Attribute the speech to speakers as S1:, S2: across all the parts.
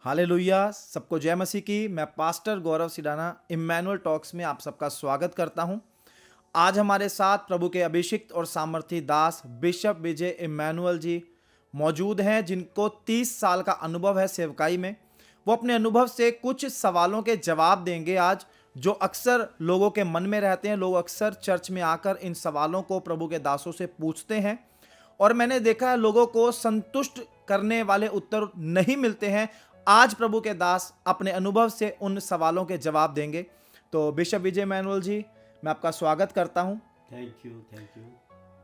S1: Hallelujah. सबको जय मसीह की। मैं पास्टर गौरव सिडाना इम्मैनुअल टॉक्स में आप सबका स्वागत करता हूं। आज हमारे साथ प्रभु के अभिषिक्त और सामर्थी दास बिशप विजय इम्मैनुअल जी मौजूद हैं, जिनको 30 साल का अनुभव है सेवकाई में। वो अपने अनुभव से कुछ सवालों के जवाब देंगे आज, जो अक्सर लोगों के मन में रहते हैं। लोग अक्सर चर्च में आकर इन सवालों को प्रभु के दासों से पूछते हैं, और मैंने देखा है लोगों को संतुष्ट करने वाले उत्तर नहीं मिलते हैं। आज प्रभु के दास अपने अनुभव से उन सवालों के जवाब देंगे। तो बिशप विजय मैनुअल जी, मैं आपका स्वागत करता हूं।
S2: Thank you.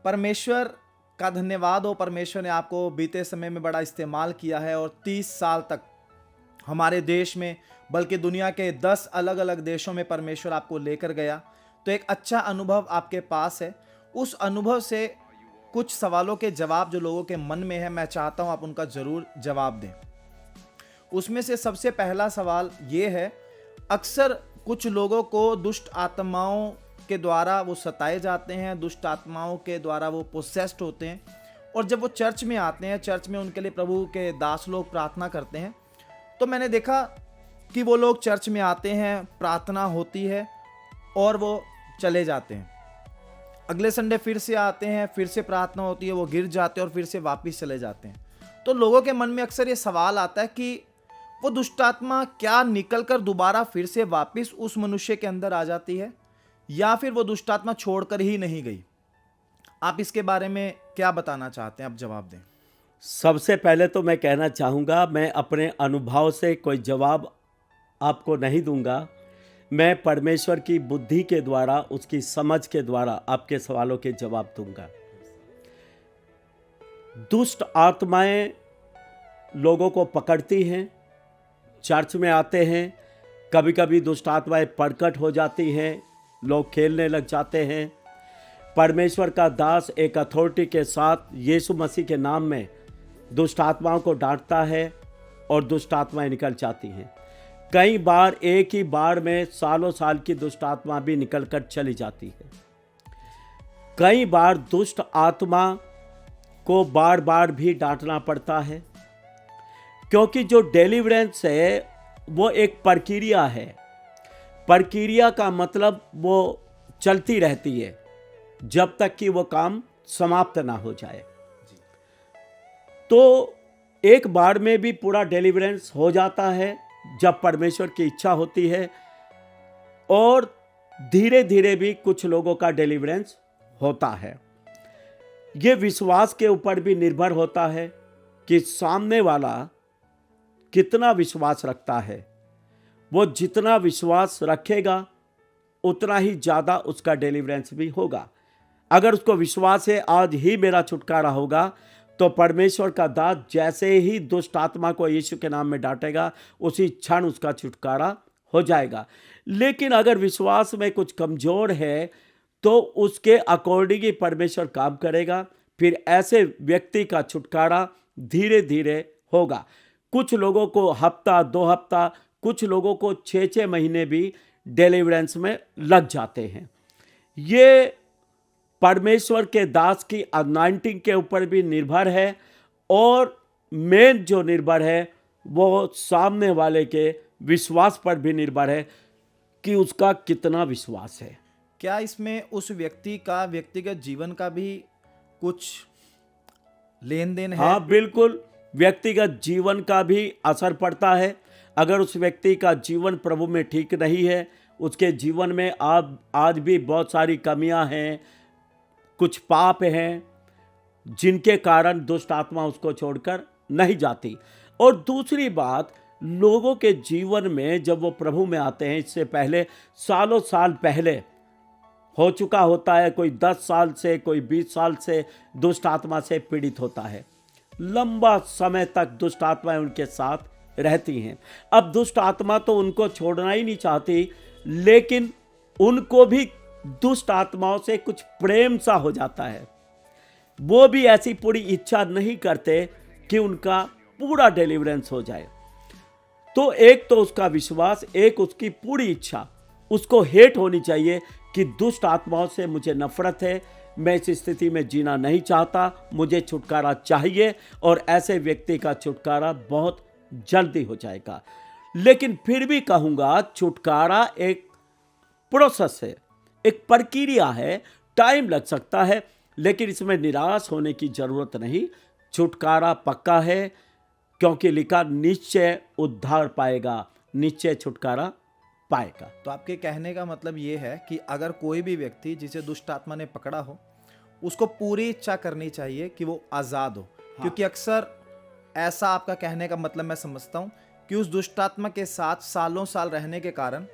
S1: परमेश्वर का धन्यवाद हो। परमेश्वर ने आपको बीते समय में बड़ा इस्तेमाल किया है और 30 साल तक हमारे देश में, बल्कि दुनिया के 10 अलग अलग देशों में परमेश्वर आपको लेकर गया। तो एक अच्छा अनुभव आपके पास है। उस अनुभव से कुछ सवालों के जवाब जो लोगों के मन में है, मैं चाहता हूं आप उनका जरूर जवाब दें। उसमें से सबसे पहला सवाल ये है, अक्सर कुछ लोगों को दुष्ट आत्माओं के द्वारा वो सताए जाते हैं, दुष्ट आत्माओं के द्वारा वो पोसेस्ड होते हैं, और जब वो चर्च में आते हैं, चर्च में उनके लिए प्रभु के दास लोग प्रार्थना करते हैं, तो मैंने देखा कि वो लोग चर्च में आते हैं, प्रार्थना होती है और वो चले जाते हैं। अगले संडे फिर से आते हैं, फिर से प्रार्थना होती है, वो गिर जाते हैं और फिर से वापस चले जाते हैं। तो लोगों के मन में अक्सर ये सवाल आता है कि वो दुष्टात्मा क्या निकलकर दोबारा फिर से वापस उस मनुष्य के अंदर आ जाती है, या फिर वो दुष्टात्मा छोड़कर ही नहीं गई। आप इसके बारे में क्या बताना चाहते हैं? आप जवाब दें।
S2: सबसे पहले तो मैं कहना चाहूँगा, मैं अपने अनुभव से कोई जवाब आपको नहीं दूंगा। मैं परमेश्वर की बुद्धि के द्वारा, उसकी समझ के द्वारा आपके सवालों के जवाब दूंगा। दुष्ट आत्माएं लोगों को पकड़ती हैं, चर्च में आते हैं, कभी कभी दुष्ट आत्माएं प्रकट हो जाती हैं, लोग खेलने लग जाते हैं। परमेश्वर का दास एक अथॉरिटी के साथ यीशु मसीह के नाम में दुष्ट आत्माओं को डांटता है और दुष्ट आत्माएं निकल जाती हैं। कई बार एक ही बार में सालों साल की दुष्ट आत्मा भी निकलकर चली जाती है। कई बार दुष्ट आत्मा को बार बार भी डांटना पड़ता है, क्योंकि जो डिलीवरेंस है वो एक प्रक्रिया है। प्रक्रिया का मतलब वो चलती रहती है जब तक कि वो काम समाप्त ना हो जाए। तो एक बार में भी पूरा डिलीवरेंस हो जाता है जब परमेश्वर की इच्छा होती है, और धीरे धीरे भी कुछ लोगों का डिलीवरेंस होता है। ये विश्वास के ऊपर भी निर्भर होता है कि सामने वाला कितना विश्वास रखता है। वो जितना विश्वास रखेगा उतना ही ज़्यादा उसका डिलीवरेंस भी होगा। अगर उसको विश्वास है आज ही मेरा छुटकारा होगा, तो परमेश्वर का दास जैसे ही दुष्ट आत्मा को यीशु के नाम में डांटेगा, उसी क्षण उसका छुटकारा हो जाएगा। लेकिन अगर विश्वास में कुछ कमज़ोर है तो उसके अकॉर्डिंग ही परमेश्वर काम करेगा। फिर ऐसे व्यक्ति का छुटकारा धीरे धीरे होगा। कुछ लोगों को हफ्ता 2 हफ्ता, कुछ लोगों को 6-6 महीने भी डिलीवरेंस में लग जाते हैं। ये परमेश्वर के दास की अनॉइंटिंग के ऊपर भी निर्भर है, और मेन जो निर्भर है वो सामने वाले के विश्वास पर भी निर्भर है कि उसका कितना विश्वास है।
S1: क्या इसमें उस व्यक्ति का व्यक्तिगत जीवन का भी कुछ लेन देन है?
S2: हाँ, बिल्कुल। व्यक्तिगत जीवन का भी असर पड़ता है। अगर उस व्यक्ति का जीवन प्रभु में ठीक नहीं है, उसके जीवन में आज भी बहुत सारी कमियां हैं, कुछ पाप हैं, जिनके कारण दुष्ट आत्मा उसको छोड़कर नहीं जाती। और दूसरी बात, लोगों के जीवन में जब वो प्रभु में आते हैं, इससे पहले सालों साल पहले हो चुका होता है। कोई 10 साल से, कोई 20 साल से दुष्ट आत्मा से पीड़ित होता है। लंबा समय तक दुष्ट आत्माएं उनके साथ रहती हैं। अब दुष्ट आत्मा तो उनको छोड़ना ही नहीं चाहती, लेकिन उनको भी दुष्ट आत्माओं से कुछ प्रेम सा हो जाता है। वो भी ऐसी पूरी इच्छा नहीं करते कि उनका पूरा डिलीवरेंस हो जाए। तो एक तो उसका विश्वास, एक उसकी पूरी इच्छा। उसको हेट होनी चाहिए कि दुष्ट आत्माओं से मुझे नफरत है, मैं इस स्थिति में जीना नहीं चाहता, मुझे छुटकारा चाहिए। और ऐसे व्यक्ति का छुटकारा बहुत जल्दी हो जाएगा। लेकिन फिर भी कहूँगा छुटकारा एक प्रोसेस है, एक प्रक्रिया है, टाइम लग सकता है, लेकिन इसमें निराश होने की जरूरत नहीं। छुटकारा पक्का है, क्योंकि लिखा निश्चय उद्धार पाएगा, निश्चय छुटकारा पाएगा।
S1: तो आपके कहने का मतलब ये है कि अगर कोई भी व्यक्ति जिसे दुष्ट आत्मा ने पकड़ा हो, उसको पूरी इच्छा करनी चाहिए कि वो आज़ाद हो। क्योंकि अक्सर ऐसा आपका कहने का मतलब मैं समझता हूँ कि उस दुष्ट आत्मा के साथ सालों साल रहने के कारण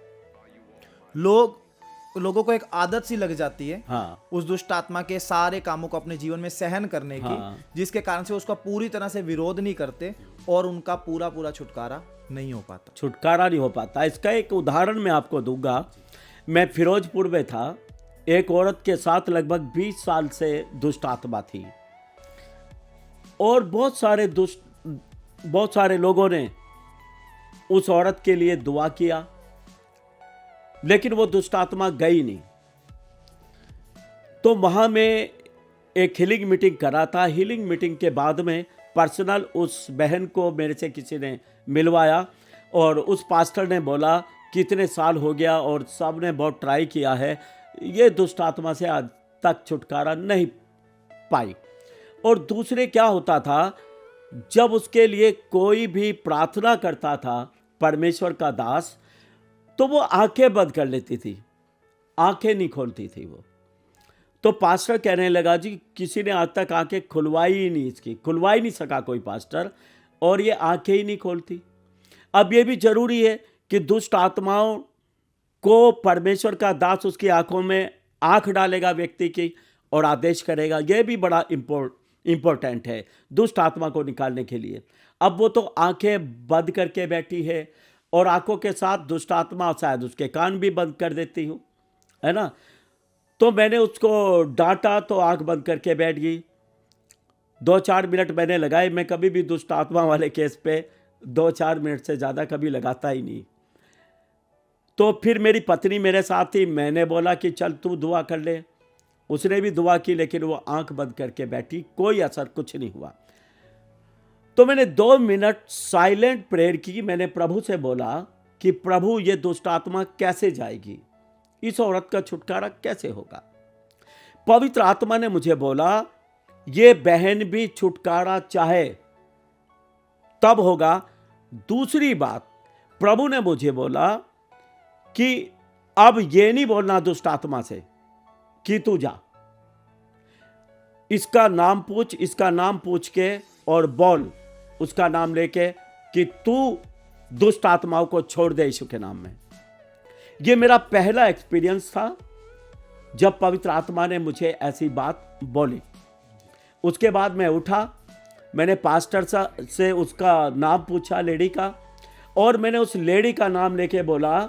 S1: लोगों को एक आदत सी लग जाती है उस दुष्ट आत्मा के सारे कामों को अपने जीवन में सहन करने की, जिसके कारण से उसका पूरी तरह से विरोध नहीं करते और उनका पूरा छुटकारा नहीं हो पाता।
S2: इसका एक उदाहरण मैं आपको दूंगा। मैं फिरोजपुर में था, एक औरत के साथ लगभग 20 साल से दुष्ट आत्मा थी और बहुत सारे लोगों ने उस औरत के लिए दुआ किया, लेकिन वो दुष्ट आत्मा गई नहीं। तो वहां में एक हीलिंग मीटिंग करा था। हीलिंग मीटिंग के बाद में पर्सनल उस बहन को मेरे से किसी ने मिलवाया और उस पास्टर ने बोला कितने साल हो गया और सब ने बहुत ट्राई किया है, ये दुष्ट आत्मा से आज तक छुटकारा नहीं पाई। और दूसरे क्या होता था, जब उसके लिए कोई भी प्रार्थना करता था परमेश्वर का दास, तो वो आंखें बंद कर लेती थी, आंखें नहीं खोलती थी वो। तो पास्टर कहने लगा जी किसी ने आज तक आंखें खुलवाई ही नहीं, इसकी खुलवाई नहीं सका कोई पास्टर, और ये आंखें ही नहीं खोलती। अब ये भी जरूरी है कि दुष्ट आत्माओं को परमेश्वर का दास उसकी आंखों में आंख डालेगा व्यक्ति की और आदेश करेगा। यह भी बड़ा इंपॉर्टेंट है दुष्ट आत्मा को निकालने के लिए। अब वो तो आंखें बंद करके बैठी है और आंखों के साथ दुष्ट आत्मा शायद उसके कान भी बंद कर देती हूँ, है ना। तो मैंने उसको डांटा तो आंख बंद करके बैठ गई। 2-4 मिनट मैंने लगाए। मैं कभी भी दुष्ट आत्मा वाले केस पे 2-4 मिनट से ज़्यादा कभी लगाता ही नहीं। तो फिर मेरी पत्नी मेरे साथ थी, मैंने बोला कि चल तू दुआ कर ले। उसने भी दुआ की, लेकिन वो आंख बंद करके बैठी, कोई असर कुछ नहीं हुआ। तो मैंने 2 मिनट साइलेंट प्रेयर की। मैंने प्रभु से बोला कि प्रभु ये दुष्ट आत्मा कैसे जाएगी, इस औरत का छुटकारा कैसे होगा। पवित्र आत्मा ने मुझे बोला ये बहन भी छुटकारा चाहे तब होगा। दूसरी बात, प्रभु ने मुझे बोला कि अब ये नहीं बोलना दुष्ट आत्मा से कि तू जा, इसका नाम पूछ, इसका नाम पूछ के और बोल उसका नाम लेके कि तू दुष्ट आत्माओं को छोड़ दे यीशु के नाम में। यह मेरा पहला एक्सपीरियंस था जब पवित्र आत्मा ने मुझे ऐसी बात बोली। उसके बाद मैं उठा, मैंने पास्टर से उसका नाम पूछा, लेडी का, और मैंने उस लेडी का नाम लेके बोला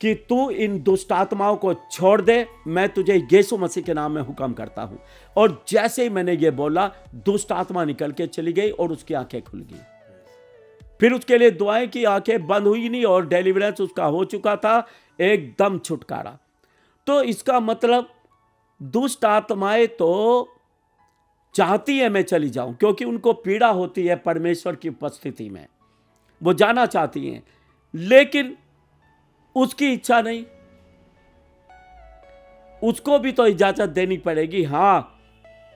S2: कि तू इन दुष्ट आत्माओं को छोड़ दे, मैं तुझे यीशु मसीह के नाम में हुक्म करता हूं। और जैसे ही मैंने ये बोला, दुष्ट आत्मा निकल के चली गई और उसकी आंखें खुल गई। फिर उसके लिए दुआएं की, आंखें बंद हुई नहीं और डिलीवरेंस उसका हो चुका था, एकदम छुटकारा। तो इसका मतलब दुष्ट आत्माएं तो चाहती है मैं चली जाऊं, क्योंकि उनको पीड़ा होती है परमेश्वर की उपस्थिति में, वो जाना चाहती हैं, लेकिन उसकी इच्छा नहीं। उसको भी तो इजाजत देनी पड़ेगी, हां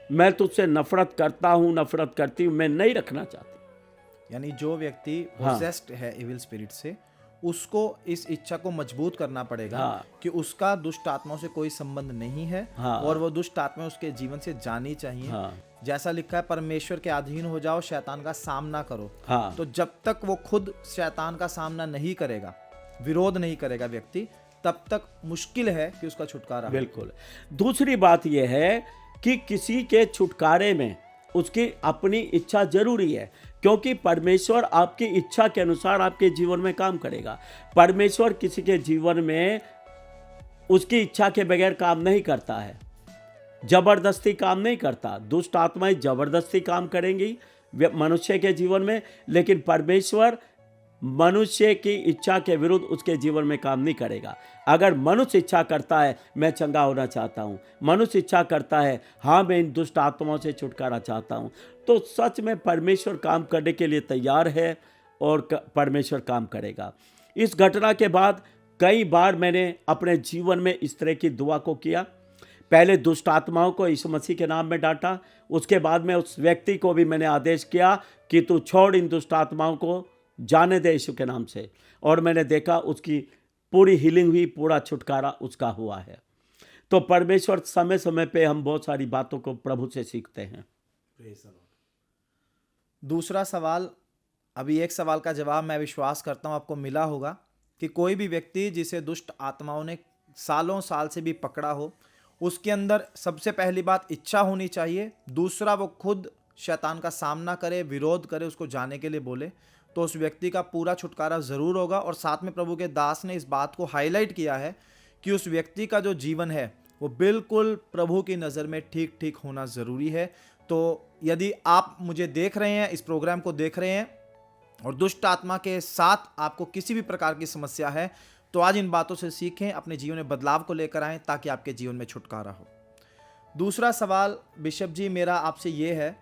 S2: मैं तुझसे नफरत करता हूं, नफरत करती हूं, मैं नहीं रखना चाहती।
S1: यानी जो व्यक्ति पोसेस्ड है इविल स्पिरिट से, उसको इस इच्छा को मजबूत करना पड़ेगा कि उसका दुष्ट आत्माओं से कोई संबंध नहीं है और वो दुष्ट आत्मा उसके जीवन से जानी चाहिए। जैसा लिखा है, परमेश्वर के अधीन हो जाओ, शैतान का सामना करो। तो जब तक वो खुद शैतान का सामना नहीं करेगा, विरोध नहीं करेगा व्यक्ति, तब तक मुश्किल है कि उसका छुटकारा।
S2: बिल्कुल। दूसरी बात यह है कि किसी के छुटकारे में उसकी अपनी इच्छा जरूरी है, क्योंकि परमेश्वर आपकी इच्छा के अनुसार आपके जीवन में काम करेगा। परमेश्वर किसी के जीवन में उसकी इच्छा के बगैर काम नहीं करता है, जबरदस्ती काम नहीं करता। दुष्ट आत्माएं जबरदस्ती काम करेंगी मनुष्य के जीवन में, लेकिन परमेश्वर मनुष्य की इच्छा के विरुद्ध उसके जीवन में काम नहीं करेगा। अगर मनुष्य इच्छा करता है मैं चंगा होना चाहता हूँ, मनुष्य इच्छा करता है हाँ मैं इन दुष्ट आत्माओं से छुटकारा चाहता हूँ, तो सच में परमेश्वर काम करने के लिए तैयार है। और परमेश्वर काम करेगा। इस घटना के बाद कई बार मैंने अपने जीवन में इस तरह की दुआ को किया। पहले दुष्ट आत्माओं को यीशु मसीह के नाम में डांटा, उसके बाद में उस व्यक्ति को भी मैंने आदेश किया कि तू छोड़ इन दुष्ट आत्माओं को, जाने दे यीशु के नाम से। और मैंने देखा उसकी पूरी हीलिंग हुई, पूरा छुटकारा उसका हुआ है। तो परमेश्वर समय समय पे हम बहुत सारी बातों को प्रभु से सीखते हैं।
S1: दूसरा सवाल, अभी एक सवाल का जवाब मैं विश्वास करता हूं आपको मिला होगा कि कोई भी व्यक्ति जिसे दुष्ट आत्माओं ने सालों साल से भी पकड़ा हो, उसके अंदर सबसे पहली बात इच्छा होनी चाहिए, दूसरा वो खुद शैतान का सामना करे, विरोध करे, उसको जाने के लिए बोले, तो उस व्यक्ति का पूरा छुटकारा ज़रूर होगा। और साथ में प्रभु के दास ने इस बात को हाईलाइट किया है कि उस व्यक्ति का जो जीवन है वो बिल्कुल प्रभु की नज़र में ठीक ठीक होना ज़रूरी है। तो यदि आप मुझे देख रहे हैं, इस प्रोग्राम को देख रहे हैं और दुष्ट आत्मा के साथ आपको किसी भी प्रकार की समस्या है, तो आज इन बातों से सीखें, अपने जीवन में बदलाव को लेकर आएं ताकि आपके जीवन में छुटकारा हो। दूसरा सवाल बिशप जी मेरा आपसे ये है,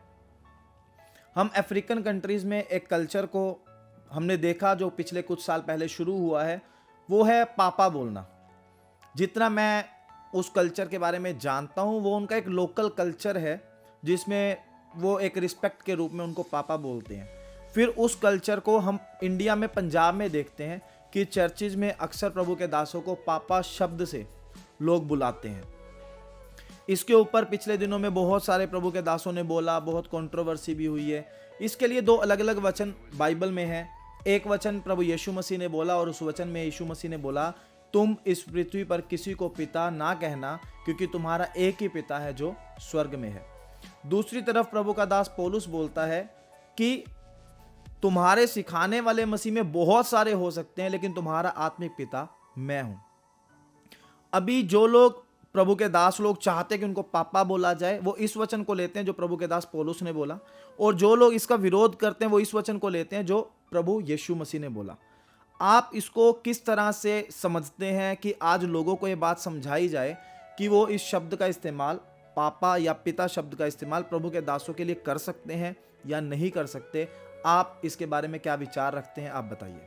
S1: हम अफ्रीकन कंट्रीज़ में एक कल्चर को हमने देखा जो पिछले कुछ साल पहले शुरू हुआ है, वो है पापा बोलना। जितना मैं उस कल्चर के बारे में जानता हूँ, वो उनका एक लोकल कल्चर है जिसमें वो एक रिस्पेक्ट के रूप में उनको पापा बोलते हैं। फिर उस कल्चर को हम इंडिया में, पंजाब में देखते हैं कि चर्चिज़ में अक्सर प्रभु के दासों को पापा शब्द से लोग बुलाते हैं। इसके ऊपर पिछले दिनों में बहुत सारे प्रभु के दासों ने बोला, बहुत कंट्रोवर्सी भी हुई है। इसके लिए दो अलग अलग वचन बाइबल में है। एक वचन प्रभु यीशु मसीह ने बोला और उस वचन में यीशु मसीह ने बोला, तुम इस पृथ्वी पर किसी को पिता ना कहना, क्योंकि तुम्हारा एक ही पिता है जो स्वर्ग में है। दूसरी तरफ प्रभु का दास पौलुस बोलता है कि तुम्हारे सिखाने वाले मसीह में बहुत सारे हो सकते हैं, लेकिन तुम्हारा आत्मिक पिता मैं हूं। अभी जो लोग प्रभु के दास लोग चाहते हैं कि उनको पापा बोला जाए, वो इस वचन को लेते हैं जो प्रभु के दास पौलुस ने बोला, और जो लोग इसका विरोध करते हैं वो इस वचन को लेते हैं जो प्रभु यीशु मसीह ने बोला। आप इसको किस तरह से समझते हैं कि आज लोगों को ये बात समझाई जाए कि वो इस शब्द का इस्तेमाल, पापा या पिता शब्द का इस्तेमाल प्रभु के दासों के लिए कर सकते हैं या नहीं कर सकते? आप इसके बारे में क्या विचार रखते हैं, आप बताइए।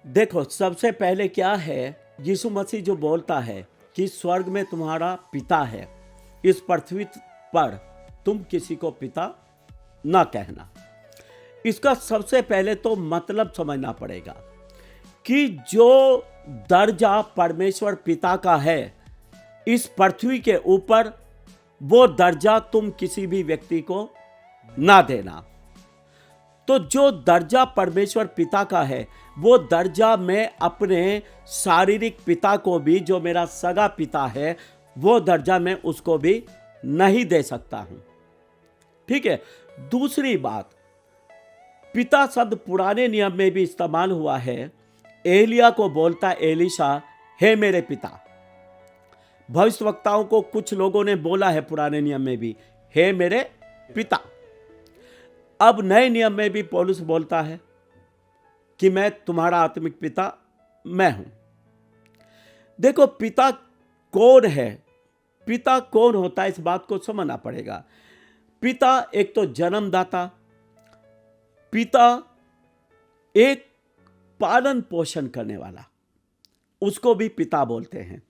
S2: देखो, सबसे पहले क्या है, यीशु मसीह जो बोलता है कि स्वर्ग में तुम्हारा पिता है, इस पृथ्वी पर तुम किसी को पिता ना कहना। इसका सबसे पहले तो मतलब समझना पड़ेगा कि जो दर्जा परमेश्वर पिता का है इस पृथ्वी के ऊपर, वो दर्जा तुम किसी भी व्यक्ति को ना देना। तो जो दर्जा परमेश्वर पिता का है, वो दर्जा मैं अपने शारीरिक पिता को भी, जो मेरा सगा पिता है, वो दर्जा मैं उसको भी नहीं दे सकता हूं। ठीक है। दूसरी बात, पिता शब्द पुराने नियम में भी इस्तेमाल हुआ है। एलिया को बोलता एलीशा, हे मेरे पिता। भविष्यवक्ताओं को कुछ लोगों ने बोला है पुराने नियम में भी, हे मेरे पिता। अब नए नियम में भी पौलुस बोलता है कि मैं तुम्हारा आत्मिक पिता मैं हूं। देखो, पिता कौन है, पिता कौन होता है, इस बात को समझना पड़ेगा। पिता एक तो जन्मदाता, पिता एक पालन पोषण करने वाला, उसको भी पिता बोलते हैं।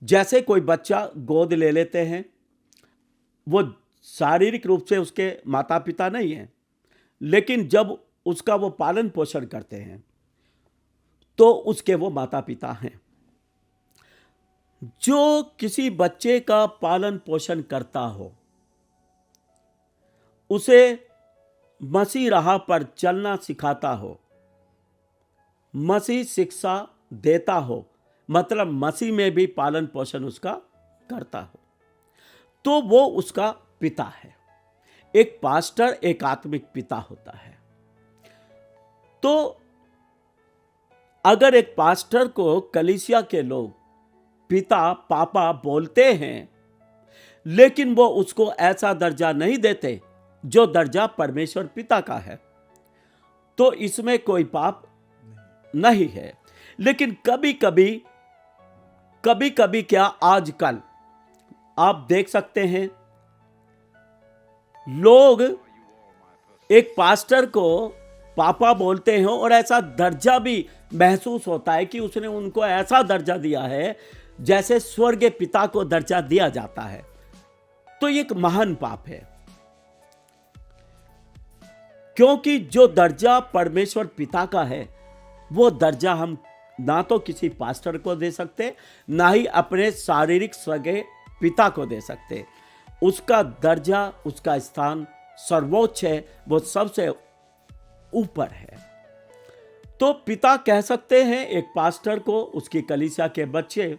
S2: जैसे कोई बच्चा गोद ले लेते हैं, वो शारीरिक रूप से उसके माता पिता नहीं है, लेकिन जब उसका वो पालन पोषण करते हैं तो उसके वो माता पिता हैं। जो किसी बच्चे का पालन पोषण करता हो, उसे मसीह राह पर चलना सिखाता हो, मसीह शिक्षा देता हो, मतलब मसीह में भी पालन पोषण उसका करता हो, तो वो उसका पिता है। एक पास्टर एक आत्मिक पिता होता है। तो अगर एक पास्टर को कलीसिया के लोग पिता पापा बोलते हैं, लेकिन वो उसको ऐसा दर्जा नहीं देते जो दर्जा परमेश्वर पिता का है, तो इसमें कोई पाप नहीं है। लेकिन कभी कभी क्या, आजकल आप देख सकते हैं, लोग एक पास्टर को पापा बोलते हैं और ऐसा दर्जा भी महसूस होता है कि उसने उनको ऐसा दर्जा दिया है जैसे स्वर्ग पिता को दर्जा दिया जाता है। तो ये एक महान पाप है, क्योंकि जो दर्जा परमेश्वर पिता का है वो दर्जा हम ना तो किसी पास्टर को दे सकते, ना ही अपने शारीरिक सगे पिता को दे सकते। उसका दर्जा, उसका स्थान सर्वोच्च है, वो सबसे ऊपर है। तो पिता कह सकते हैं एक पास्टर को, उसकी कलीसिया के बच्चे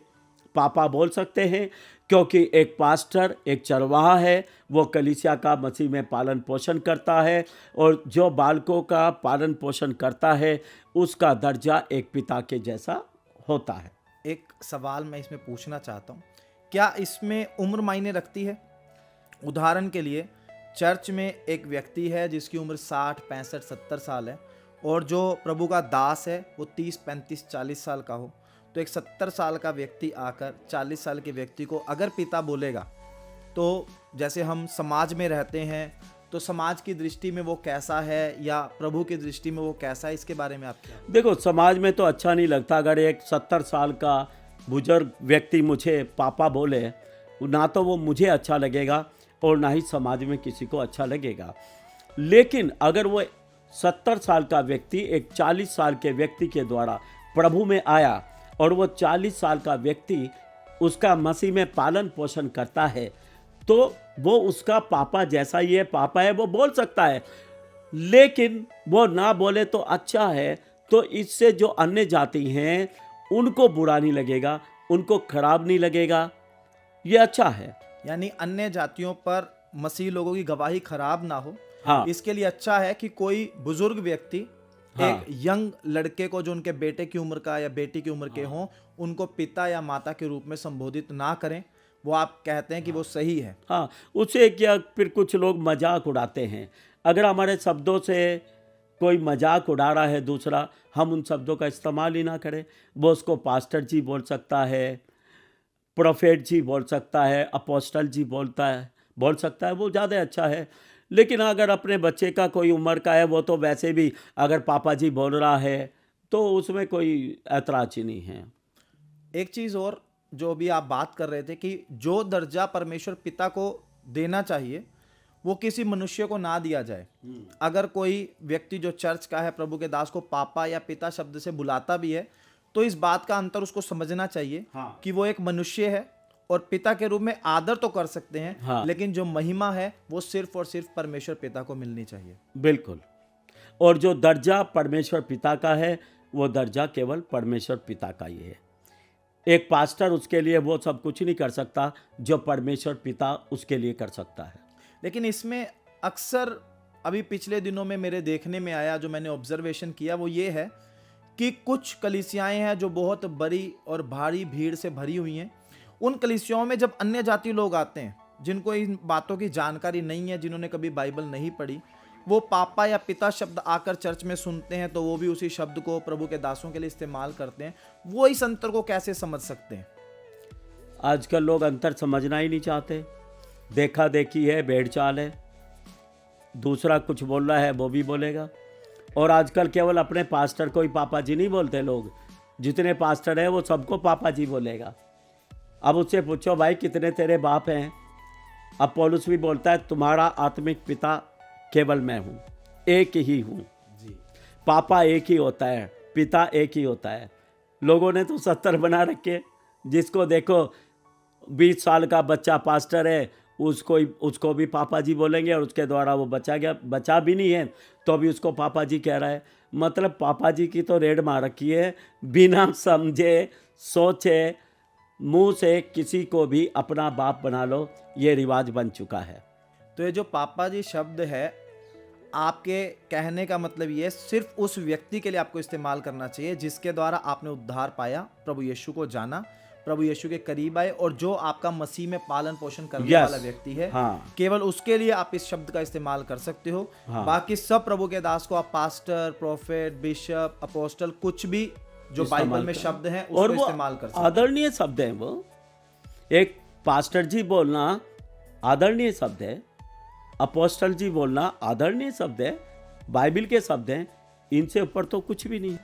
S2: पापा बोल सकते हैं, क्योंकि एक पास्टर एक चरवाहा है, वो कलीसिया का मसीह में पालन पोषण करता है, और जो बालकों का पालन पोषण करता है उसका दर्जा एक पिता के जैसा होता है।
S1: एक सवाल मैं इसमें पूछना चाहता हूँ, क्या इसमें उम्र मायने रखती है? उदाहरण के लिए चर्च में एक व्यक्ति है जिसकी उम्र 60, 65, 70 साल है, और जो प्रभु का दास है वो 30, 35, 40 साल का हो, तो एक 70 साल का व्यक्ति आकर 40 साल के व्यक्ति को अगर पिता बोलेगा, तो जैसे हम समाज में रहते हैं तो समाज की दृष्टि में वो कैसा है, या प्रभु की दृष्टि में वो कैसा है, इसके बारे में आप क्या?
S2: देखो, समाज में तो अच्छा नहीं लगता अगर एक 70 साल का बुजुर्ग व्यक्ति मुझे पापा बोले, ना तो वो मुझे अच्छा लगेगा और ना ही समाज में किसी को अच्छा लगेगा। लेकिन अगर वो 70 साल का व्यक्ति एक 40 साल के व्यक्ति के द्वारा प्रभु में आया और वो 40 साल का व्यक्ति उसका मसीह में पालन पोषण करता है, तो वो उसका पापा जैसा ही है, पापा है, वो बोल सकता है। लेकिन वो ना बोले तो अच्छा है। तो इससे जो अन्य जाति हैं उनको बुरा नहीं लगेगा, उनको खराब नहीं लगेगा, ये अच्छा है।
S1: यानी अन्य जातियों पर मसीह लोगों की गवाही खराब ना हो,
S2: हाँ।
S1: इसके लिए अच्छा है कि कोई बुजुर्ग व्यक्ति
S2: हाँ।
S1: एक यंग लड़के को, जो उनके बेटे की उम्र का या बेटी की उम्र के हों, उनको पिता या माता के रूप में संबोधित ना करें। वो आप कहते हैं कि वो सही है।
S2: हाँ, उससे क्या, फिर कुछ लोग मजाक उड़ाते हैं। अगर हमारे शब्दों से कोई मजाक उड़ा रहा है दूसरा, हम उन शब्दों का इस्तेमाल ही ना करें। वो उसको पास्टर जी बोल सकता है, प्रोफेट जी बोल सकता है, अपोस्टल जी बोल सकता है, वो ज़्यादा अच्छा है। लेकिन अगर अपने बच्चे का कोई उम्र का है, वो तो वैसे भी अगर पापा जी बोल रहा है तो उसमें कोई ऐतराज ही नहीं है।
S1: एक चीज़ और जो भी आप बात कर रहे थे कि जो दर्जा परमेश्वर पिता को देना चाहिए वो किसी मनुष्य को ना दिया जाए। अगर कोई व्यक्ति जो चर्च का है प्रभु के दास को पापा या पिता शब्द से बुलाता भी है, तो इस बात का अंतर उसको समझना चाहिए।
S2: हाँ।
S1: कि वो एक मनुष्य है और पिता के रूप में आदर तो कर सकते हैं।
S2: हाँ।
S1: लेकिन जो महिमा है वो सिर्फ और सिर्फ परमेश्वर पिता को मिलनी चाहिए।
S2: बिल्कुल। और जो दर्जा परमेश्वर पिता का है वो दर्जा केवल परमेश्वर पिता का ही है। एक पास्टर उसके लिए वो सब कुछ नहीं कर सकता जो परमेश्वर पिता उसके लिए कर सकता है।
S1: लेकिन इसमें अक्सर अभी पिछले दिनों में मेरे देखने में आया, जो मैंने ऑब्जर्वेशन किया, वो ये है कि कुछ कलीसियाएं हैं जो बहुत बड़ी और भारी भीड़ से भरी हुई हैं। उन कलीसियाओं में जब अन्य जाति लोग आते हैं जिनको इन बातों की जानकारी नहीं है, जिन्होंने कभी बाइबल नहीं पढ़ी, वो पापा या पिता शब्द आकर चर्च में सुनते हैं तो वो भी उसी शब्द को प्रभु के दासों के लिए इस्तेमाल करते हैं। वो इस अंतर को कैसे समझ सकते हैं?
S2: आजकल लोग अंतर समझना ही नहीं चाहते। देखा देखी है, भेड़ चाल है, दूसरा कुछ बोल रहा है वो भी बोलेगा। और आजकल केवल अपने पास्टर को ही पापा जी नहीं बोलते लोग, जितने पास्टर हैं वो सबको पापा जी बोलेगा। अब उससे पूछो भाई कितने तेरे बाप हैं? अब पौलुस भी बोलता है तुम्हारा आत्मिक पिता केवल मैं हूँ, एक ही हूँ। पापा एक ही होता है, पिता एक ही होता है। लोगों ने तो 70 बना रखे, जिसको देखो 20 साल का बच्चा पास्टर है उसको भी पापा जी बोलेंगे, और उसके द्वारा वो बचा भी नहीं है तो भी उसको पापा जी कह रहा है। मतलब पापा जी की तो रेड मार रखी है, बिना समझे सोचे मुंह से किसी को भी अपना बाप बना लो, ये रिवाज बन चुका है।
S1: तो ये जो पापा जी शब्द है, आपके कहने का मतलब ये सिर्फ उस व्यक्ति के लिए आपको इस्तेमाल करना चाहिए जिसके द्वारा आपने उद्धार पाया, प्रभु यीशु को जाना, प्रभु यीशु के करीब आए, और जो आपका मसीह में पालन पोषण करने वाला व्यक्ति है।
S2: हाँ।
S1: केवल उसके लिए आप इस शब्द का इस्तेमाल कर सकते हो।
S2: हाँ।
S1: बाकी सब प्रभु के दास को आप पास्टर, प्रोफेट, बिशप, अपोस्टल, कुछ भी जो बाइबल में शब्द हैं उसको इस्तेमाल कर सकते हो।
S2: आदरणीय शब्द है वो। एक पास्टर जी बोलना आदरणीय शब्द है, अपोस्टल जी बोलना आदरणीय शब्द है, बाइबल के शब्द हैं। इनसे ऊपर तो कुछ भी नहीं।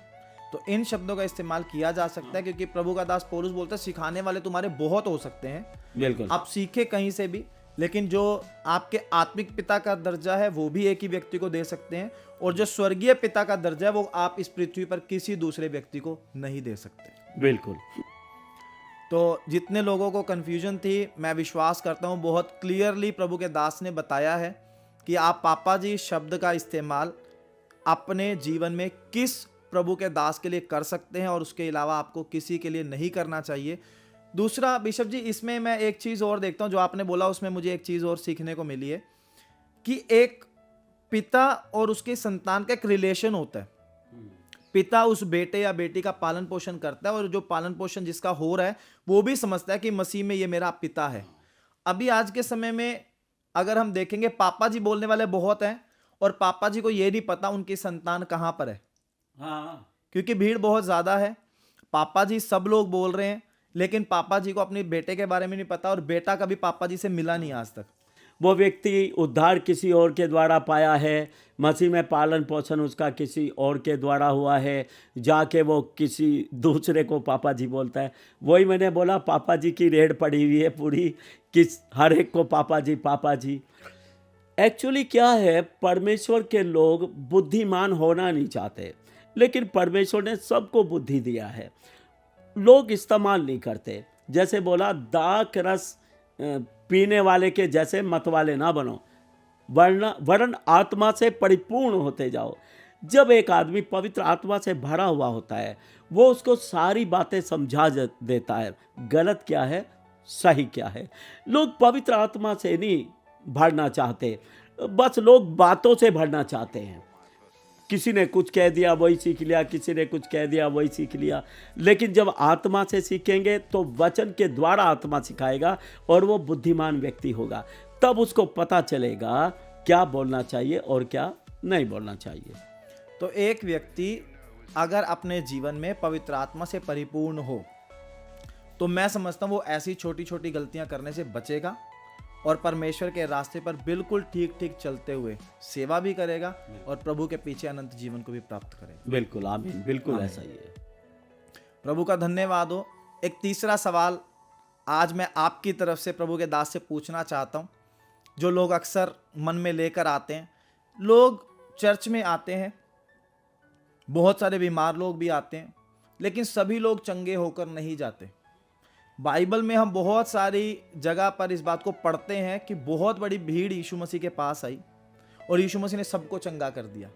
S1: तो इन शब्दों का इस्तेमाल किया जा सकता है, क्योंकि प्रभु का दास पौलुस बोलता है सिखाने वाले तुम्हारे बहुत हो सकते हैं,
S2: बिल्कुल।
S1: आप सीखे कहीं से भी, लेकिन जो आपके आत्मिक पिता का दर्जा है वो भी एक ही व्यक्ति को दे सकते हैं, और जो स्वर्गीय पिता का दर्जा है वो आप इस पृथ्वी पर किसी दूसरे व्यक्ति को नहीं दे सकते।
S2: बिल्कुल।
S1: तो जितने लोगों को कन्फ्यूजन थी, मैं विश्वास करता हूँ बहुत क्लियरली प्रभु के दास ने बताया है कि आप पापा जी शब्द का इस्तेमाल अपने जीवन में किस प्रभु के दास के लिए कर सकते हैं, और उसके अलावा आपको किसी के लिए नहीं करना चाहिए। दूसरा बिशप जी, इसमें मैं एक चीज़ और देखता हूँ, जो आपने बोला उसमें मुझे एक चीज़ और सीखने को मिली है कि एक पिता और उसके संतान का एक रिलेशन होता है। पिता उस बेटे या बेटी का पालन पोषण करता है, और जो पालन पोषण जिसका हो रहा है वो भी समझता है कि मसीह में ये मेरा पिता है। अभी आज के समय में अगर हम देखेंगे, पापा जी बोलने वाले बहुत हैं, और पापा जी को ये नहीं पता उनकी संतान कहाँ पर है,
S2: हाँ,
S1: क्योंकि भीड़ बहुत ज़्यादा है। पापा जी सब लोग बोल रहे हैं, लेकिन पापा जी को अपने बेटे के बारे में नहीं पता, और बेटा कभी पापा जी से मिला नहीं आज तक।
S2: वो व्यक्ति उद्धार किसी और के द्वारा पाया है, मसीह में पालन पोषण उसका किसी और के द्वारा हुआ है, जाके वो किसी दूसरे को पापा जी बोलता है। वही मैंने बोला, पापा जी की रेड पड़ी हुई है पूरी, किस हर एक को पापा जी पापा जी। एक्चुअली क्या है, परमेश्वर के लोग बुद्धिमान होना नहीं चाहते, लेकिन परमेश्वर ने सबको बुद्धि दिया है, लोग इस्तेमाल नहीं करते। जैसे बोला, दाख रस पीने वाले के जैसे मत वाले ना बनो, वरन आत्मा से परिपूर्ण होते जाओ। जब एक आदमी पवित्र आत्मा से भरा हुआ होता है, वो उसको सारी बातें समझा देता है, गलत क्या है सही क्या है। लोग पवित्र आत्मा से नहीं भरना चाहते, बस लोग बातों से भरना चाहते हैं। किसी ने कुछ कह दिया वही सीख लिया, किसी ने कुछ कह दिया वही सीख लिया। लेकिन जब आत्मा से सीखेंगे तो वचन के द्वारा आत्मा सिखाएगा, और वो बुद्धिमान व्यक्ति होगा। तब उसको पता चलेगा क्या बोलना चाहिए और क्या नहीं बोलना चाहिए।
S1: तो एक व्यक्ति अगर अपने जीवन में पवित्र आत्मा से परिपूर्ण हो, तो मैं समझता हूँ वो ऐसी छोटी छोटी गलतियां करने से बचेगा, और परमेश्वर के रास्ते पर बिल्कुल ठीक ठीक चलते हुए सेवा भी करेगा, और प्रभु के पीछे अनंत जीवन को भी प्राप्त करेगा।
S2: बिल्कुल, आमीन, बिल्कुल ऐसा ही है।
S1: प्रभु का धन्यवाद हो। एक तीसरा सवाल आज मैं आपकी तरफ से प्रभु के दास से पूछना चाहता हूँ, जो लोग अक्सर मन में लेकर आते हैं। लोग चर्च में आते हैं, बहुत सारे बीमार लोग भी आते हैं, लेकिन सभी लोग चंगे होकर नहीं जाते। बाइबल में हम बहुत सारी जगह पर इस बात को पढ़ते हैं कि बहुत बड़ी भीड़ यीशु मसीह के पास आई, और यीशु मसीह ने सबको चंगा कर दिया।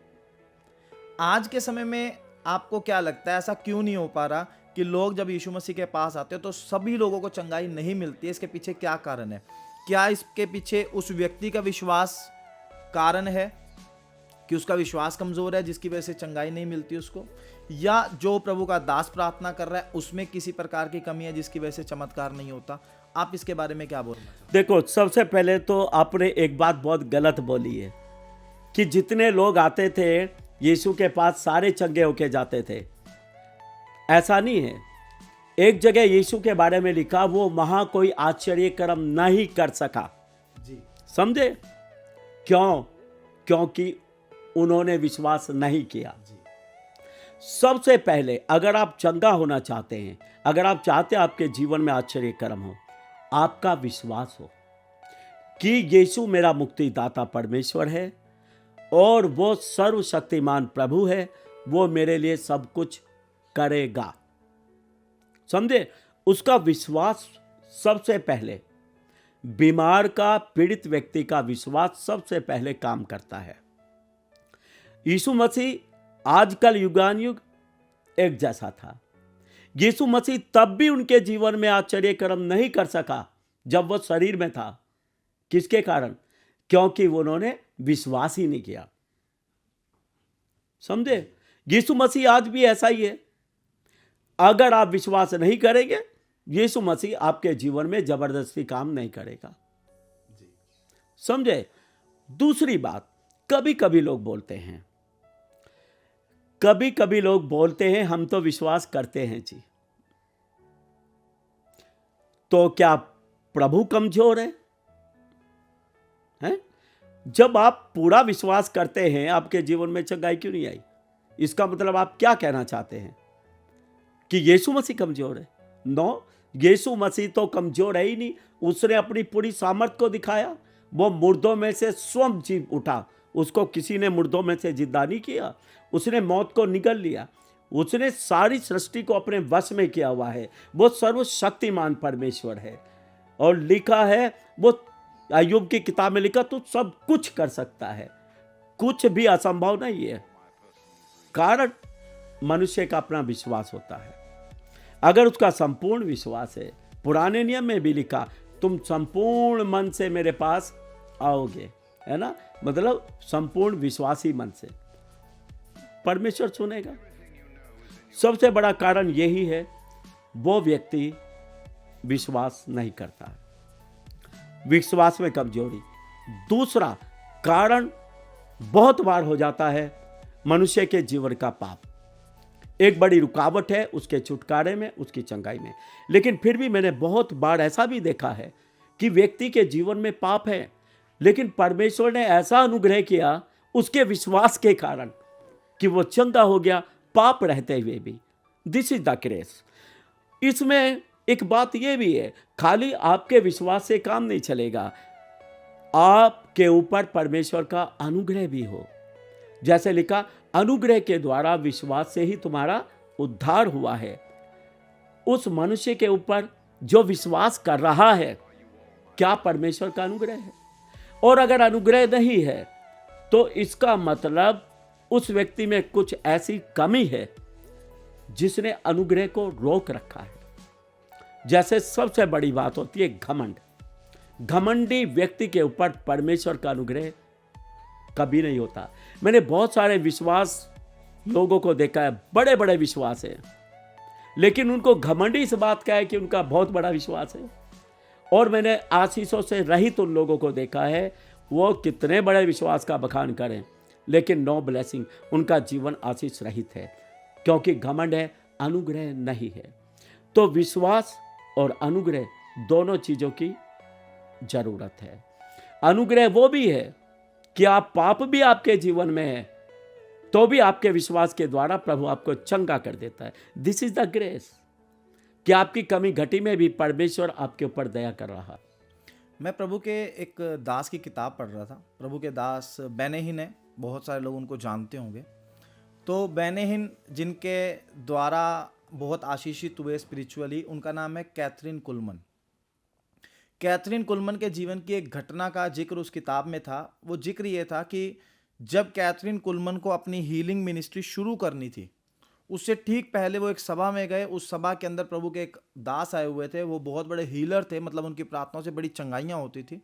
S1: आज के समय में आपको क्या लगता है, ऐसा क्यों नहीं हो पा रहा कि लोग जब यीशु मसीह के पास आते हैं तो सभी लोगों को चंगाई नहीं मिलती है? इसके पीछे क्या कारण है? क्या इसके पीछे उस व्यक्ति का विश्वास कारण है कि उसका विश्वास कमजोर है जिसकी वजह से चंगाई नहीं मिलती उसको, या जो प्रभु का दास प्रार्थना कर रहा है उसमें किसी प्रकार की कमी है जिसकी वजह से चमत्कार नहीं होता? आप इसके बारे में क्या बोल रहे हैं?
S2: देखो, सबसे पहले तो आपने एक बात बहुत गलत बोली है कि जितने लोग आते थे यीशु के पास सारे चंगे होके जाते थे। ऐसा नहीं है। एक जगह यीशु के बारे में लिखा, वो वहां कोई आश्चर्य कर्म नहीं कर सका।
S1: जी,
S2: समझे? क्यों? क्योंकि उन्होंने विश्वास नहीं किया। सबसे पहले अगर आप चंगा होना चाहते हैं, अगर आप चाहते हैं आपके जीवन में आश्चर्य कर्म हो, आपका विश्वास हो कि यीशु मेरा मुक्तिदाता परमेश्वर है, और वो सर्वशक्तिमान प्रभु है, वो मेरे लिए सब कुछ करेगा। समझे? उसका विश्वास सबसे पहले, बीमार का, पीड़ित व्यक्ति का विश्वास सबसे पहले काम करता है। यीशु मसीह आजकल युगानुयुग एक जैसा था। यीशु मसीह तब भी उनके जीवन में आश्चर्य कर्म नहीं कर सका जब वो शरीर में था। किसके कारण? क्योंकि उन्होंने विश्वास ही नहीं किया। समझे? यीशु मसीह आज भी ऐसा ही है। अगर आप विश्वास नहीं करेंगे, यीशु मसीह आपके जीवन में जबरदस्ती काम नहीं करेगा। समझे? दूसरी बात, कभी कभी लोग बोलते हैं हम तो विश्वास करते हैं जी। तो क्या प्रभु कमजोर है? हैं? जब आप पूरा विश्वास करते हैं, आपके जीवन में चंगाई क्यों नहीं आई? इसका मतलब आप क्या कहना चाहते हैं कि यीशु मसीह कमजोर है? नो, यीशु मसीह तो कमजोर है ही नहीं। उसने अपनी पूरी सामर्थ को दिखाया। वो मुर्दों में से स्वयं जी उठा। उसको किसी ने मुर्दों में से जिंदा नहीं किया। उसने मौत को निगल लिया। उसने सारी सृष्टि को अपने वश में किया हुआ है। वो सर्वशक्तिमान परमेश्वर है। और लिखा है, वो अय्यूब की किताब में लिखा, तू सब कुछ कर सकता है, कुछ भी असंभव नहीं है। कारण मनुष्य का अपना विश्वास होता है। अगर उसका संपूर्ण विश्वास है, पुराने नियम में भी लिखा, तुम संपूर्ण मन से मेरे पास आओगे, है ना, मतलब संपूर्ण विश्वासी मन से परमेश्वर सुनेगा। सबसे बड़ा कारण यही है, वो व्यक्ति विश्वास नहीं करता है, विश्वास में कमजोरी। दूसरा कारण बहुत बार हो जाता है मनुष्य के जीवन का पाप। एक बड़ी रुकावट है उसके छुटकारे में, उसकी चंगाई में। लेकिन फिर भी मैंने बहुत बार ऐसा भी देखा है कि व्यक्ति के जीवन में पाप है, लेकिन परमेश्वर ने ऐसा अनुग्रह किया उसके विश्वास के कारण कि वो चंगा हो गया पाप रहते हुए भी। This is the grace. इसमें एक बात यह भी है, खाली आपके विश्वास से काम नहीं चलेगा, आपके ऊपर परमेश्वर का अनुग्रह भी हो। जैसे लिखा, अनुग्रह के द्वारा विश्वास से ही तुम्हारा उद्धार हुआ है। उस मनुष्य के ऊपर जो विश्वास कर रहा है, क्या परमेश्वर का अनुग्रह है? और अगर अनुग्रह नहीं है तो इसका मतलब उस व्यक्ति में कुछ ऐसी कमी है जिसने अनुग्रह को रोक रखा है। जैसे सबसे बड़ी बात होती है घमंड। घमंडी व्यक्ति के ऊपर परमेश्वर का अनुग्रह कभी नहीं होता। मैंने बहुत सारे विश्वास लोगों को देखा है, बड़े बड़े विश्वास है, लेकिन उनको घमंडी इस बात का है कि उनका बहुत बड़ा विश्वास है। और मैंने आशीषों से रहित उन लोगों को देखा है, वो कितने बड़े विश्वास का बखान करें, लेकिन नो ब्लेसिंग, उनका जीवन आशीष रहित है, क्योंकि घमंड है, अनुग्रह नहीं है। तो विश्वास और अनुग्रह दोनों चीजों की जरूरत है। अनुग्रह वो भी है कि आप पाप भी आपके जीवन में है तो भी आपके विश्वास के द्वारा प्रभु आपको चंगा कर देता है। दिस इज द ग्रेस, कि आपकी कमी घटी में भी परमेश्वर आपके ऊपर दया कर रहा है।
S1: मैं प्रभु के एक दास की किताब पढ़ रहा था। प्रभु के दास बेनेहिन है, बहुत सारे लोग उनको जानते होंगे। तो बेनेहिन जिनके द्वारा बहुत आशीषित हुए स्पिरिचुअली, उनका नाम है कैथरीन कुलमन। कैथरीन कुलमन के जीवन की एक घटना का जिक्र उस किताब में था। वो जिक्र ये था कि जब कैथरीन कुलमन को अपनी हीलिंग मिनिस्ट्री शुरू करनी थी, उससे ठीक पहले वो एक सभा में गए। उस सभा के अंदर प्रभु के एक दास आए हुए थे। वो बहुत बड़े हीलर थे, मतलब उनकी प्रार्थनाओं से बड़ी चंगाइयाँ होती थी।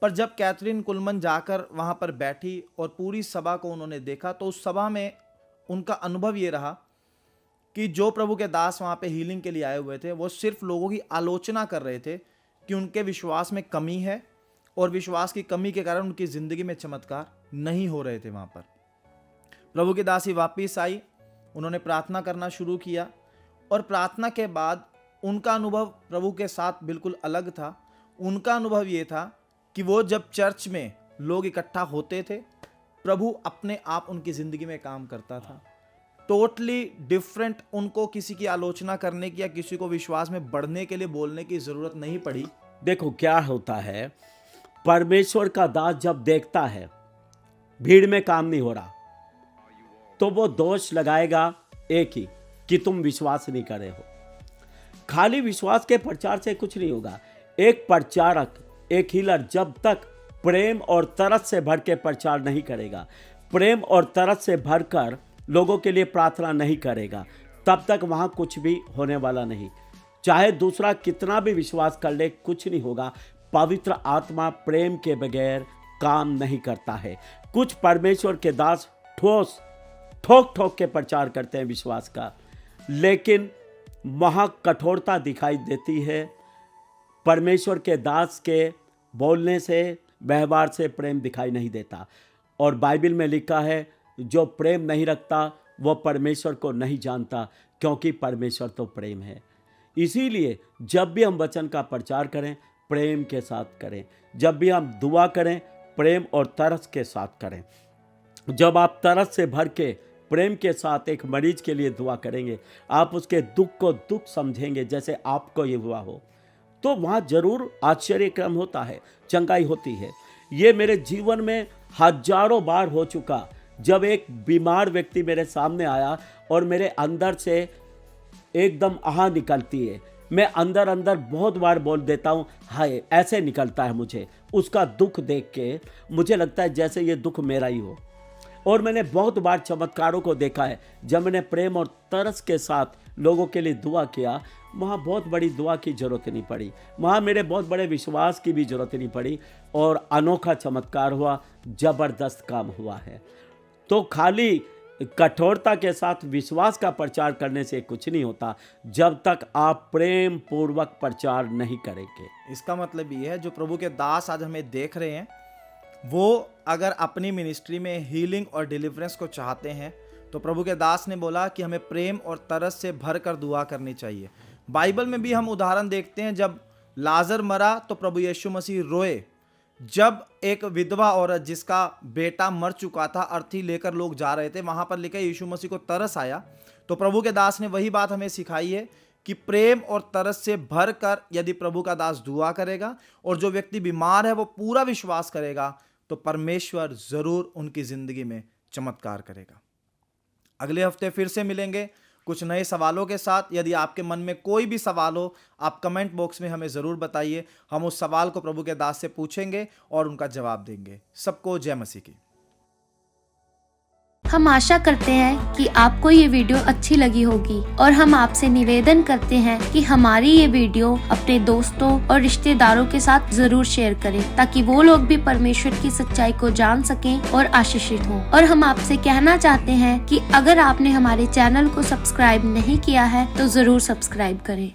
S1: पर जब कैथरीन कुलमन जाकर वहाँ पर बैठी और पूरी सभा को उन्होंने देखा, तो उस सभा में उनका अनुभव ये रहा कि जो प्रभु के दास वहाँ पे हीलिंग के लिए आए हुए थे, वो सिर्फ लोगों की आलोचना कर रहे थे कि उनके विश्वास में कमी है, और विश्वास की कमी के कारण उनकी ज़िंदगी में चमत्कार नहीं हो रहे थे। वहाँ पर प्रभु की दासी वापिस आई, उन्होंने प्रार्थना करना शुरू किया, और प्रार्थना के बाद उनका अनुभव प्रभु के साथ बिल्कुल अलग था। उनका अनुभव ये था कि वो जब चर्च में लोग इकट्ठा होते थे, प्रभु अपने आप उनकी ज़िंदगी में काम करता था। Totally different. उनको किसी की आलोचना करने की या किसी को विश्वास में बढ़ने के लिए बोलने की ज़रूरत नहीं पड़ी।
S2: देखो क्या होता है, परमेश्वर का दास जब देखता है भीड़ में काम नहीं हो रहा, तो वो दोष लगाएगा एक ही, कि तुम विश्वास नहीं कर रहे हो। खाली विश्वास के प्रचार से कुछ नहीं होगा। एक प्रचारक, एक हीलर जब तक प्रेम और तरस से भर के प्रचार नहीं करेगा, प्रेम और तरस से भरकर लोगों के लिए प्रार्थना नहीं करेगा, तब तक वहां कुछ भी होने वाला नहीं। चाहे दूसरा कितना भी विश्वास कर ले, कुछ नहीं होगा। पवित्र आत्मा प्रेम के बगैर काम नहीं करता है। कुछ परमेश्वर के दास ठोक ठोक के प्रचार करते हैं विश्वास का, लेकिन वहां कठोरता दिखाई देती है। परमेश्वर के दास के बोलने से, व्यवहार से प्रेम दिखाई नहीं देता। और बाइबल में लिखा है, जो प्रेम नहीं रखता वो परमेश्वर को नहीं जानता, क्योंकि परमेश्वर तो प्रेम है। इसीलिए जब भी हम वचन का प्रचार करें, प्रेम के साथ करें। जब भी हम दुआ करें, प्रेम और तरस के साथ करें। जब आप तरस से भर के प्रेम के साथ एक मरीज के लिए दुआ करेंगे, आप उसके दुख को दुख समझेंगे जैसे आपको ये हुआ हो, तो वहाँ जरूर आश्चर्यक्रम होता है, चंगाई होती है। ये मेरे जीवन में हजारों बार हो चुका, जब एक बीमार व्यक्ति मेरे सामने आया और मेरे अंदर से एकदम आह निकलती है, मैं अंदर अंदर बहुत बार बोल देता हूँ हाय, ऐसे निकलता है मुझे। उसका दुख देख के मुझे लगता है जैसे ये दुख मेरा ही हो। और मैंने बहुत बार चमत्कारों को देखा है, जब मैंने प्रेम और तरस के साथ लोगों के लिए दुआ किया, वहाँ बहुत बड़ी दुआ की ज़रूरत नहीं पड़ी, वहाँ मेरे बहुत बड़े विश्वास की भी ज़रूरत नहीं पड़ी, और अनोखा चमत्कार हुआ, ज़बरदस्त काम हुआ है। तो खाली कठोरता के साथ विश्वास का प्रचार करने से कुछ नहीं होता, जब तक आप प्रेम पूर्वक प्रचार नहीं करेंगे।
S1: इसका मतलब ये है, जो प्रभु के दास आज हमें देख रहे हैं, वो अगर अपनी मिनिस्ट्री में हीलिंग और डिलीवरेंस को चाहते हैं, तो प्रभु के दास ने बोला कि हमें प्रेम और तरस से भर कर दुआ करनी चाहिए। बाइबल में भी हम उदाहरण देखते हैं, जब लाजर मरा तो प्रभु यीशु मसीह रोए। जब एक विधवा औरत जिसका बेटा मर चुका था, अर्थी लेकर लोग जा रहे थे, वहां पर लिखा यीशु मसीह को तरस आया। तो प्रभु के दास ने वही बात हमें सिखाई है कि प्रेम और तरस से भर कर यदि प्रभु का दास दुआ करेगा और जो व्यक्ति बीमार है वो पूरा विश्वास करेगा, तो परमेश्वर जरूर उनकी जिंदगी में चमत्कार करेगा। अगले हफ्ते फिर से मिलेंगे कुछ नए सवालों के साथ। यदि आपके मन में कोई भी सवाल हो, आप कमेंट बॉक्स में हमें ज़रूर बताइए। हम उस सवाल को प्रभु के दास से पूछेंगे और उनका जवाब देंगे। सबको जय मसीह की।
S3: हम आशा करते हैं कि आपको ये वीडियो अच्छी लगी होगी और हम आपसे निवेदन करते हैं कि हमारी ये वीडियो अपने दोस्तों और रिश्तेदारों के साथ जरूर शेयर करें, ताकि वो लोग भी परमेश्वर की सच्चाई को जान सकें और आशीषित हों। और हम आपसे कहना चाहते हैं कि अगर आपने हमारे चैनल को सब्सक्राइब नहीं किया है तो जरूर सब्सक्राइब करें।